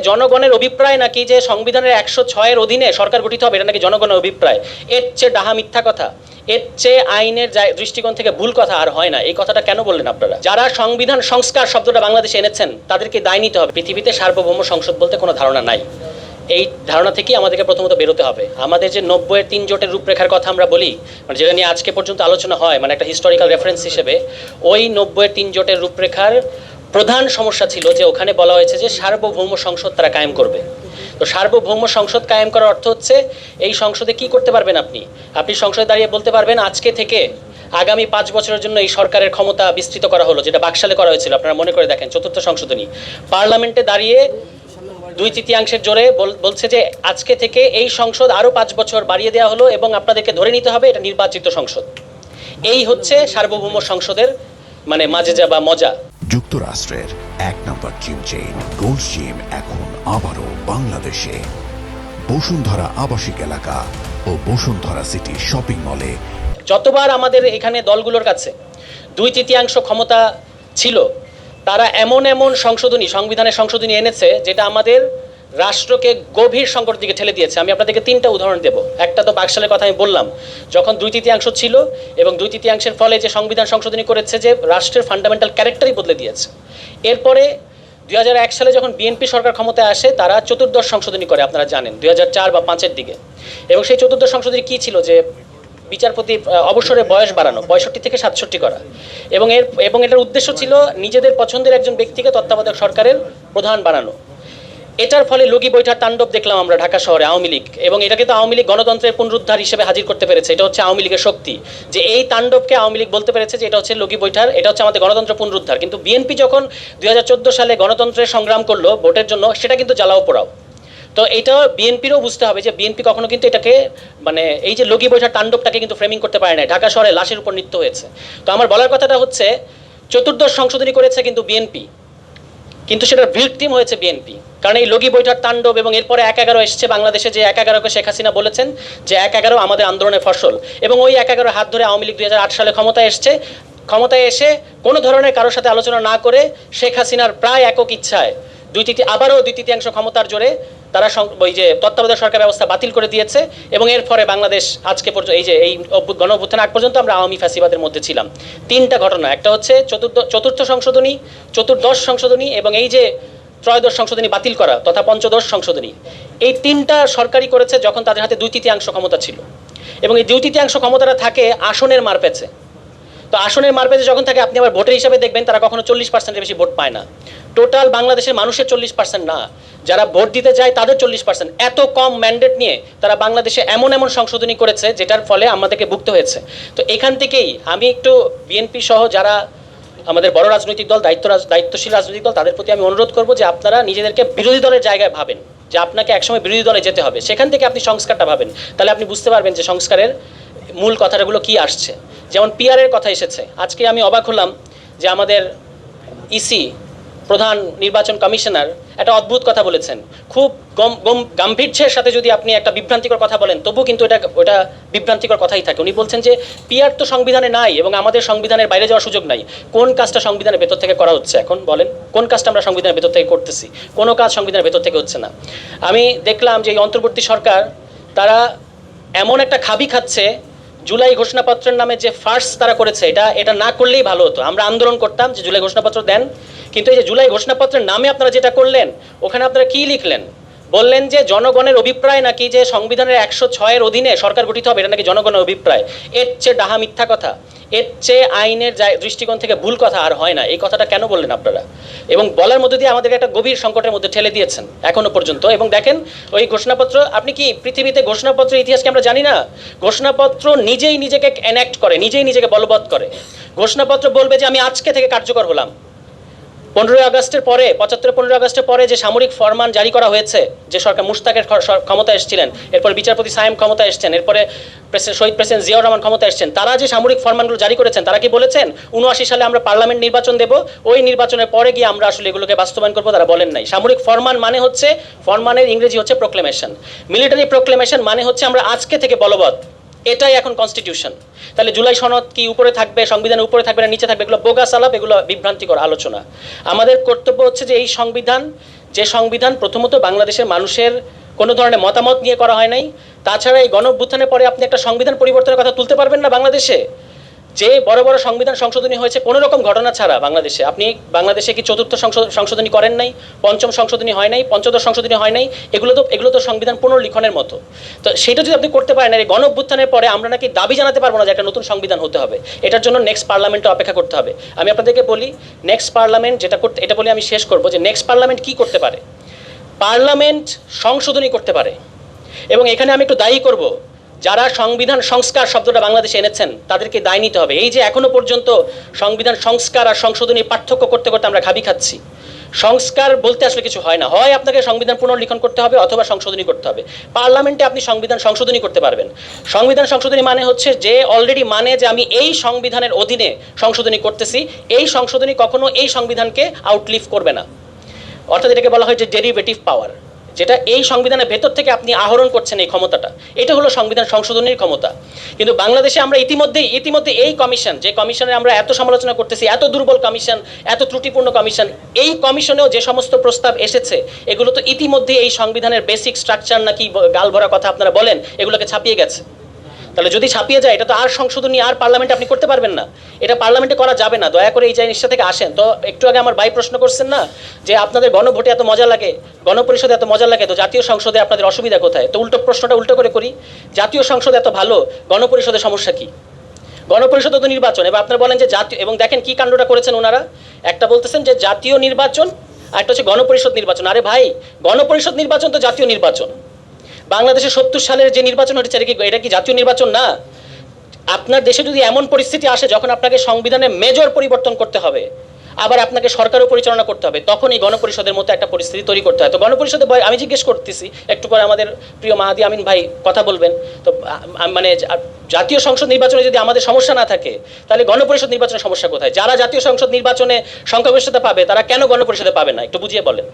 জনগণের অভিপ্রায় নাকি যে সংবিধানের 106-এর অধীনে সরকার গঠিত হবে, এটা নাকি জনগণের অভিপ্রায়। এর চেয়ে ডাহা মিথ্যা কথা, এর চেয়ে আইনের দৃষ্টিকোণ থেকে ভুল কথা আর হয় না। এই কথাটা কেন বললেন আপনারা? যারা সংবিধান সংস্কার শব্দটা বাংলাদেশে এনেছেন তাদেরকে দায় নিতে হবে। পৃথিবীতে সার্বভৌম সংসদ বলতে কোনো ধারণা নাই। এই ধারণা থেকেই আমাদেরকে প্রথমত বেরোতে হবে। আমাদের যে 90-এর 3 জোটের রূপরেখার কথা আমরা বলি, মানে যেটা নিয়ে আজকে পর্যন্ত আলোচনা হয়, মানে একটা হিস্টোরিক্যাল রেফারেন্স হিসেবে, ওই 90-এর 3 জোটের রূপরেখার প্রধান সমস্যা ছিল যে ওখানে বলা হয়েছে যে সার্বভৌম সংসদ তারা কায়েম করবে। তো সার্বভৌম সংসদ কায়েম করার অর্থ হচ্ছে এই সংসদে কি করতে পারবেন আপনি? আপনি সংসদে দাঁড়িয়ে বলতে পারবেন আজকে থেকে আগামী 5 বছরের জন্য এই সরকারের ক্ষমতা বিস্তৃত করা হলো, যেটা বাকশালে করা হয়েছিল। আপনারা মনে করে দেখেন, চতুর্থ সংশোধনী পার্লামেন্টে দাঁড়িয়ে 2/3 জোরে বলছে যে আজকে থেকে এই সংসদ আরো 5 বছর বাড়িয়ে দেওয়া হলো এবং আপনাদেরকে ধরে নিতে হবে এটা নির্বাচিত সংসদ। এই হচ্ছে সার্বভৌম সংসদের মানে মাজেজা বা মজা। যুক্তরাষ্ট্রের 1 নম্বর জিম চেইন গোল্ড জিম এখন আবারও বাংলাদেশে বসুন্ধরা আবাসিক এলাকা ও বসুন্ধরা সিটি শপিং মলে। যতবার আমাদের এখানে দলগুলোর কাছে 2/3 ক্ষমতা ছিল, তারা এমন এমন সংবিধানের সংশোধনী এনেছে যেটা আমাদের রাষ্ট্রকে গভীর সংকটের দিকে ঠেলে দিয়েছে। আমি আপনাদেরকে 3টা উদাহরণ দেব। একটা তো বাকশালের কথা আমি বললাম, যখন 2/3 ছিল এবং 2/3 ফলে যে সংবিধান সংশোধনী করেছে যে রাষ্ট্রের ফান্ডামেন্টাল ক্যারেক্টারই বদলে দিয়েছে। এরপরে 2001 সালে যখন বিএনপি সরকার ক্ষমতায় আসে, তারা চতুর্দশ সংশোধনী করে, আপনারা জানেন 2004 বা 5-এর দিকে। এবং সেই চতুর্দশ সংশোধনী কী ছিল? যে বিচারপতি অবসরের বয়স বাড়ানো, 65 থেকে 67 করা। এবং এটার উদ্দেশ্য ছিল নিজেদের পছন্দের একজন ব্যক্তিকে তত্ত্বাবধায়ক সরকারের প্রধান বানানো। এটার ফলে লগি বৈঠার তাণ্ডব দেখলাম আমরা ঢাকা শহরে, আওয়ামী লীগ। এবং এটাকে তো আওয়ামী লীগ গণতন্ত্রের পুনরুদ্ধার হিসেবে হাজির করতে পেরেছে। এটা হচ্ছে আওয়ামী লীগের শক্তি, যে এই তাণ্ডবকে আওয়ামী লীগ বলতে পেরেছে যে এটা হচ্ছে লগি বৈঠার, এটা হচ্ছে আমাদের গণতন্ত্র পুনরুদ্ধার। কিন্তু বিএনপি যখন 2014 সালে গণতন্ত্রের সংগ্রাম করলো ভোটের জন্য, সেটা কিন্তু জ্বালাও পোড়াও। তো এটা বিএনপিরও বুঝতে হবে যে বিএনপি কখনো কিন্তু এটাকে মানে এই যে লগি বৈঠার তাণ্ডবটাকে কিন্তু ফ্রেমিং করতে পারে না। ঢাকা শহরে লাশের উপর নৃত্য হয়েছে। তো আমার বলার কথাটা হচ্ছে, চতুর্দশ সংশোধনী করেছে কিন্তু বিএনপি, কিন্তু সেটার ভিকটিম হয়েছে বিএনপি। কারণ এই লগি বৈঠার তাণ্ডব এবং এরপরে 1/11 এসছে বাংলাদেশে, যে 1/11কে শেখ হাসিনা বলেছেন যে 1/11 আমাদের আন্দোলনের ফসল। এবং ওই 1/11 হাত ধরে আওয়ামী লীগ 2008 সালে ক্ষমতায় এসছে। ক্ষমতায় এসে কোনো ধরনের কারোর সাথে আলোচনা না করে শেখ হাসিনার প্রায় একক ইচ্ছায় আবারও 2/3 ক্ষমতার জোরে তারা ওই যে তত্ত্বাবধায়ক সরকার ব্যবস্থা বাতিল করে দিয়েছে। এবং এর ফলে বাংলাদেশ আজকে পর্যন্ত এই যে এই গণ অভ্যুত্থান আগ পর্যন্ত আমরা আওয়ামী ফ্যাসিবাদের মধ্যে ছিলাম। 3টা ঘটনা, একটা হচ্ছে চতুর্থ সংশোধনী, চতুর্দশ সংশোধনী এবং এই যে ত্রয়োদশ সংশোধনী বাতিল করা তথা পঞ্চদশ সংশোধনী। এই 3টা সরকারই করেছে যখন তাদের হাতে 2/3 ক্ষমতা ছিল। এবং এই 2/3 ক্ষমতাটা থাকে আসনের মারপ্যাচে। তো আসনের মারপ্যাচে যখন থাকে, আপনি আবার ভোটের হিসাবে দেখবেন তারা কখনো 40%-এর বেশি ভোট পায় না। টোটাল বাংলাদেশের মানুষের 40% না, যারা ভোট দিতে যায় তাদের 40%। এত কম ম্যান্ডেট নিয়ে তারা বাংলাদেশে এমন এমন সংশোধনী করেছে যেটার ফলে আমাদেরকে ভুগতে হয়েছে। তো এখান থেকেই আমি একটু বিএনপি সহ যারা আমাদের বড় রাজনৈতিক দল, দায়িত্বশীল রাজনৈতিক দল, তাদের প্রতি আমি অনুরোধ করব যে আপনারা নিজেদেরকে বিরোধী দলের জায়গায় ভাবেন, যে আপনাকে একসময় বিরোধী দলে যেতে হবে। সেখান থেকে আপনি সংস্কারটা ভাবেন, তাহলে আপনি বুঝতে পারবেন যে সংস্কারের মূল কথাগুলো কি আসছে। যেমন পিআরের কথা এসেছে। আজকে আমি অবাক হলাম যে আমাদের ইসি প্রধান নির্বাচন কমিশনার একটা অদ্ভুত কথা বলেছেন। খুব গাম্ভীর্যের সাথে যদি আপনি একটা বিভ্রান্তিকর কথা বলেন, তবু কিন্তু ওটা বিভ্রান্তিকর কথাই থাকে। উনি বলছেন যে পিআর তো সংবিধানে নাই এবং আমাদের সংবিধানের বাইরে যাওয়ার সুযোগ নাই। কোন কাজটা সংবিধানের ভেতর থেকে করা হচ্ছে এখন বলেন? কোন কাজটা আমরা সংবিধানের ভেতর থেকে করতেছি? কোনো কাজ সংবিধানের ভেতর থেকে হচ্ছে না। আমি দেখলাম যে এই অন্তর্বর্তী সরকার তারা এমন একটা খাবি খাচ্ছে, জুলাই ঘোষণাপত্রের নামে যে ফার্স তারা করেছে, এটা না করলেই ভালো হতো। আমরা আন্দোলন করতাম যে জুলাই ঘোষণাপত্র দেন, কিন্তু এই যে জুলাই ঘোষণাপত্রের নামে আপনারা যেটা করলেন, ওখানে আপনারা কি লিখলেন? বললেন যে জনগণের অভিপ্রায় নাকি যে সংবিধানের 106-এর অধীনে সরকার গঠিত হবে, এটা নাকি জনগণের অভিপ্রায়। এর চেয়ে ডাহা মিথ্যা কথা, এর চেয়ে আইনের দৃষ্টিকোণ থেকে ভুল কথা আর হয় না। এই কথাটা কেন বললেন আপনারা? এবং বলার মধ্যে দিয়ে আমাদেরকে একটা গভীর সংকটের মধ্যে ঠেলে দিয়েছেন এখনো পর্যন্ত। এবং দেখেন ওই ঘোষণাপত্র, আপনি কি পৃথিবীতে ঘোষণাপত্রের ইতিহাসকে আমরা জানি না? ঘোষণাপত্র নিজেই নিজেকে এনাক্ট করে, নিজেই নিজেকে বলবৎ করে। ঘোষণাপত্র বলবে যে আমি আজকে থেকে কার্যকর হলাম। 15 আগস্টের পরে, 15 আগস্টের পরে যে সামরিক ফরমান জারি করা হয়েছে, যে সরকার মুশতাকের ক্ষমতা এসেছিলেন, এরপর বিচারপতি সায়েম ক্ষমতা এসছেন, এরপরে শহীদ প্রেসিডেন্ট জিয়াউর রহমান ক্ষমতা এসছেন, তারা যে সামরিক ফরমানগুলো জারি করেছেন, তারা কি বলেছেন 79 সালে আমরা পার্লামেন্ট নির্বাচন দেব, ওই নির্বাচনের পরে গিয়ে আমরা আসলে এগুলোকে বাস্তবায়ন করবো? তারা বলেন নাই। সামরিক ফরমান মানে হচ্ছে, ফরমানের ইংরেজি হচ্ছে প্রোক্লেমেশন। মিলিটারি প্রোক্লেমেশন মানে হচ্ছে আমরা আজকে থেকে বলবৎ, এটাই এখন কনস্টিটিউশন। তাহলে জুলাই সনদ কি উপরে থাকবে, সংবিধানের উপরে থাকবে না নিচে থাকবে, এগুলো বোগাস আলাপ, এগুলো বিভ্রান্তিকর আলোচনা। আমাদের কর্তব্য হচ্ছে যে এই সংবিধান যে সংবিধান প্রথমত বাংলাদেশের মানুষের কোনো ধরনের মতামত নিয়ে করা হয় নাই। তাছাড়া এই গণঅভ্যুত্থানের পরে আপনি একটা সংবিধান পরিবর্তনের কথা তুলতে পারবেন না বাংলাদেশে। যে বড় বড় সংবিধান সংশোধনী হয়েছে কোনো রকম ঘটনা ছাড়া বাংলাদেশে, আপনি বাংলাদেশে কি চতুর্থ সংশোধনী করেন নাই, পঞ্চম সংশোধনী হয় নাই, পঞ্চদশ সংশোধনী হয় নাই, এগুলো তো সংবিধান পুনর্লিখনের মতো। তো সেটা যদি আপনি করতে পারেন, এই গণঅভ্যুত্থানের পরে আমরা নাকি দাবি জানাতে পারবো না যে একটা নতুন সংবিধান হতে হবে, এটার জন্য নেক্সট পার্লামেন্টে অপেক্ষা করতে হবে। আমি আপনাদেরকে বলি, নেক্সট পার্লামেন্ট যেটা করতে, এটা বলে আমি শেষ করবো যে নেক্সট পার্লামেন্ট কি করতে পারে। পার্লামেন্ট সংশোধনী করতে পারে, এবং এখানে আমি একটু দায়ী করব যারা সংবিধান সংস্কার শব্দটা বাংলাদেশে এনেছেন তাদেরকে দায় নিতে হবে। এই যে এখনো পর্যন্ত সংবিধান সংস্কার আর সংশোধনী পার্থক্য করতে করতে আমরা ঘাবি খাচ্ছি। সংস্কার বলতে আসলে কিছু হয় না, হয় আপনাকে সংবিধান পুনর্লিখন করতে হবে অথবা সংশোধনী করতে হবে। পার্লামেন্টে আপনি সংবিধান সংশোধনী করতে পারবেন। সংবিধান সংশোধনী মানে হচ্ছে যে অলরেডি মানে যে আমি এই সংবিধানের অধীনে সংশোধনী করতেছি, এই সংশোধনী কখনো এই সংবিধানকে আউটলিভ করবে না। অর্থাৎ এটাকে বলা হয় যে ডেরিভেটিভ পাওয়ার, যেটা এই সংবিধানের ভেতর থেকে আপনি আহরণ করছেন এই ক্ষমতাটা, এটা হলো সংবিধান সংশোধনের ক্ষমতা। কিন্তু বাংলাদেশে আমরা ইতিমধ্যে এই কমিশন, যে কমিশনে আমরা এত সমালোচনা করতেছি, এত দুর্বল কমিশন, এত ত্রুটিপূর্ণ কমিশন, এই কমিশনেও যে সমস্ত প্রস্তাব এসেছে এগুলো তো ইতিমধ্যে এই সংবিধানের বেসিক স্ট্রাকচার নাকি গালভরা কথা আপনারা বলেন, এগুলোকে ছাপিয়ে গেছে। তাহলে যদি ছাপিয়ে যায়, এটা তো আর সংশোধনী আর পার্লামেন্টে আপনি করতে পারবেন না, এটা পার্লামেন্টে করা যাবে না। দয়া করে এই জিনিসটা থেকে আসেন। তো একটু আগে আমার ভাই প্রশ্ন করছেন না যে আপনাদের গণভোটে এত মজা লাগে, গণপরিষদে এত মজা লাগে, তো জাতীয় সংসদে আপনাদের অসুবিধা কোথায়? তো প্রশ্নটা উল্টো করে করি, জাতীয় সংসদ এত ভালো, গণপরিষদের সমস্যা কি? গণপরিষদে তো নির্বাচন, এবার আপনারা বলেন যে জাতীয়, এবং দেখেন কি কাণ্ডটা করেছেন ওনারা, একটা বলতেছেন যে জাতীয় নির্বাচন আর একটা হচ্ছে গণপরিষদ নির্বাচন। আরে ভাই, গণপরিষদ নির্বাচন তো জাতীয় নির্বাচন। বাংলাদেশে 70 সালের যে নির্বাচন হয়েছে এটা কি জাতীয় নির্বাচন না? আপনার দেশে যদি এমন পরিস্থিতি আসে যখন আপনাকে সংবিধানে মেজর পরিবর্তন করতে হবে, আবার আপনাকে সরকারও পরিচালনা করতে হবে, তখন এই গণপরিষদের মতো একটা পরিস্থিতি তৈরি করতে হয়। তো গণপরিষদে আমি জিজ্ঞেস করতেছি, একটু পরে আমাদের প্রিয় মাহাদি আমিন ভাই কথা বলবেন, তো মানে জাতীয় সংসদ নির্বাচনে যদি আমাদের সমস্যা না থাকে, তাহলে গণপরিষদ নির্বাচনের সমস্যা কোথায়? যারা জাতীয় সংসদ নির্বাচনে সংখ্যাগরিষ্ঠতা পাবে তারা কেন গণপরিষদে পাবে না, একটু বুঝিয়ে বলেন।